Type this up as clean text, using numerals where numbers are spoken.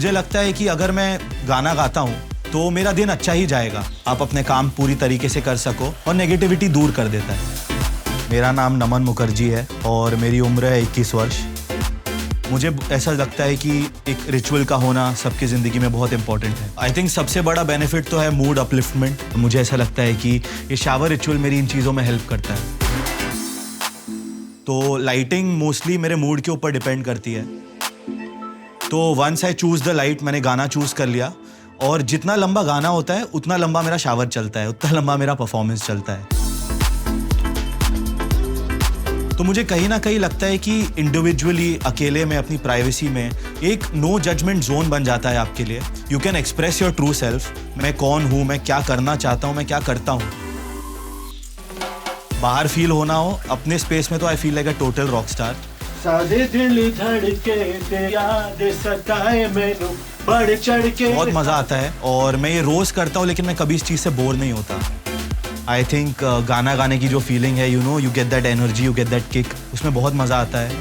मुझे लगता है कि अगर मैं गाना गाता हूँ तो मेरा दिन अच्छा ही जाएगा। आप अपने काम पूरी तरीके से कर सको और नेगेटिविटी दूर कर देता है। मेरा नाम नमन मुखर्जी है और मेरी उम्र है 21 वर्ष। मुझे ऐसा लगता है कि एक रिचुअल का होना सबकी ज़िंदगी में बहुत इंपॉर्टेंट है। आई थिंक सबसे बड़ा बेनिफिट तो है मूड अपलिफ्टमेंट। मुझे ऐसा लगता है कि ये शावर रिचुअल मेरी इन चीज़ों में हेल्प करता है। तो लाइटिंग मोस्टली मेरे मूड के ऊपर डिपेंड करती है। तो once I choose the light, मैंने गाना चूज़ कर लिया और जितना लंबा गाना होता है उतना लंबा मेरा शावर चलता है, उतना लंबा मेरा परफॉर्मेंस चलता है। तो मुझे कहीं ना कहीं लगता है कि इंडिविजुअली अकेले में अपनी प्राइवेसी में एक नो जजमेंट जोन बन जाता है आपके लिए। You can express your true self. मैं कौन हूँ, मैं क्या करना चाहता हूँ, मैं क्या करता हूँ। बाहर फील होना हो अपने स्पेस में तो I feel like a total rock star. सादे दिल धड़के ते याद सताए मैनू बढ़ चढ़ के। बहुत मज़ा आता है और मैं ये रोज़ करता हूँ, लेकिन मैं कभी इस चीज़ से बोर नहीं होता। आई थिंक गाना गाने की जो फीलिंग है, you know, you get that energy, you get that kick, उसमें बहुत मज़ा आता है।